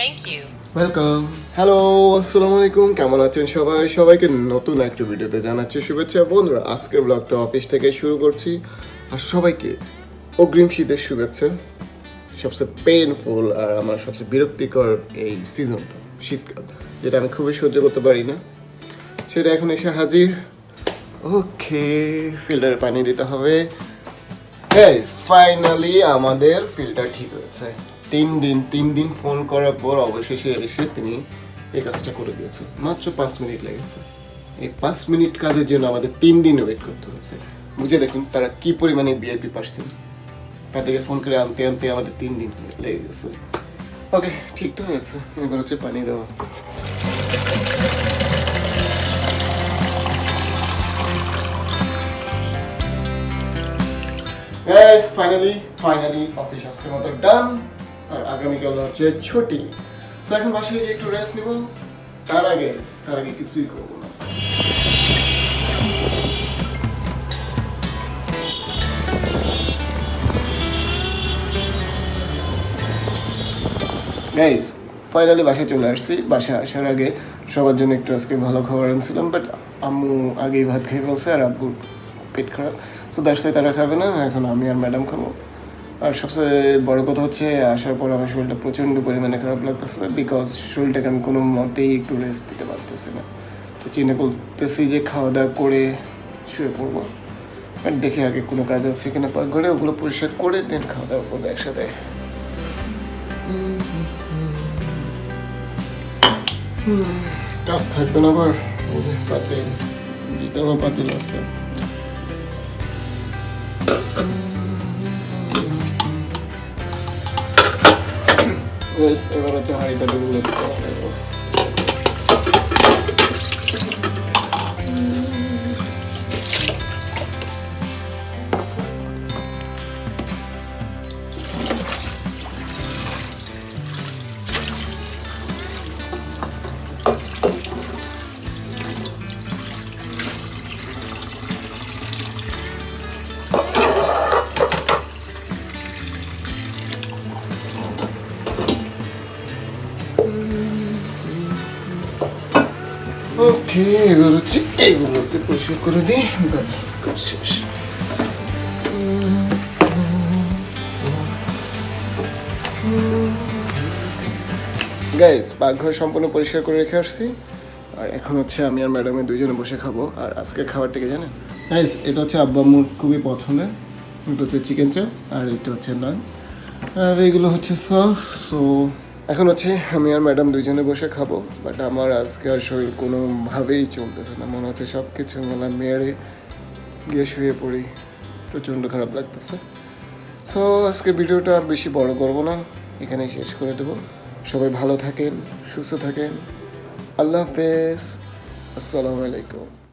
Thank you. Welcome. Hello, আসসালামু আলাইকুম। কেমন আছেন সবাই? সবাইকে নতুন একটা ভিডিওতে জানাচ্ছি শুভেচ্ছা। বন্ধুরা, আজকের ব্লগটা অফিস থেকে শুরু করছি। আর সবাইকে অগ্রিম শীতের শুভেচ্ছা। সবচেয়ে পেইনফুল আর আমার সবচেয়ে বিরক্তিকর এই সিজনটা, শীতকাল, যেটা আমি খুবই সহ্য করতে পারি না, সেটা এখন এসে হাজির। ওকে, ফিল্টারে পানি দিতে হবে। গাইস, ফাইনালি আমাদের ফিল্টার ঠিক হয়েছে। তিন দিন ফোন করার পর অবশেষে এসে তিনি এই কাজটা করে দিয়েছে। মাত্র 5 মিনিট লেগেছে। এই 5 মিনিট কাজের জন্য আমাদের 3 দিন ওয়েট করতে হয়েছে। বুঝে দেখুন তারা কি পরিমাণে ভিআইপি পার্সন। তাদেরকে ফোন করে আনতে আনতে আমাদের 3 দিন লেগে গেছে। ওকে, ঠিক তো হয়েছে। এবার হচ্ছে পানি দেওয়া। গাইস, ফাইনালি অফিস আজকের মতো ডান। আর আগামীকাল হচ্ছে ছুটি। তো এখন বাসায় গিয়ে একটু রেস্ট নিব। তার আগে কিছুই করবো না। গাইস, ফাইনালি বাসায় চলে আসছি। বাসায় আসার আগে সবার জন্য একটু আজকে ভালো খাবার আনছিলাম, বাট আম্মু আগেই ভাত খেয়ে ফেলছে আর আব্বুর পেট খারাপ। সো দ্যাটস ওয়াই তারা খাবে না, এখন আমি আর ম্যাডাম খাবো। আর সবচেয়ে বড় কথা হচ্ছে আসার পর আমার শরীরটা প্রচণ্ড পরিমাণে খারাপ লাগতেছে, বিকজ শরীরটাকে আমি কোনো মতেই একটু রেস্ট দিতে পারতেছি না। তো চিন্তা করতেছি যে খাওয়া দাওয়া করে শুয়ে পড়বো। বাট দেখে আগে কোনো কাজ আছে কিনা পাকঘরে, ওগুলো পরিষ্কার করে দেন খাওয়া দাওয়া করবো একসাথে। কাজ থাকবে না আবার। পাতিল গিটারও পাতিল আছে। এবার হচ্ছে হাঁড়িটা ডুবলে দিতে হবে। ওকে, এবার হচ্ছে এইগুলোকে পরিষ্কার করে দিই। ব্যাস, কাজ শেষ। গাইস, পাকঘর সম্পূর্ণ পরিষ্কার করে রেখে আসছি। আর এখন হচ্ছে আমি আর ম্যাডামে দুইজনে বসে খাবো। আর আজকের খাবারটাকে জানেন গাইস, এটা হচ্ছে আব্বা আম্মুর খুবই পছন্দের। এটা হচ্ছে চিকেন চাপ আর এটা হচ্ছে নান, আর এগুলো হচ্ছে সস। সো এখন হচ্ছে আমি আর ম্যাডাম দুইজনে বসে খাবো। বাট আমার আজকে আর শরীর কোনোভাবেই চলতেছে না, মনে হচ্ছে সব কিছু মেলা মেরে গিয়ে শুয়ে পড়ি। প্রচণ্ড খারাপ লাগতেছে। সো আজকে ভিডিওটা আর বেশি বড় করবো না, এখানেই শেষ করে দেবো। সবাই ভালো থাকেন, সুস্থ থাকেন। আল্লাহ হাফেজ, আসসালামু আলাইকুম।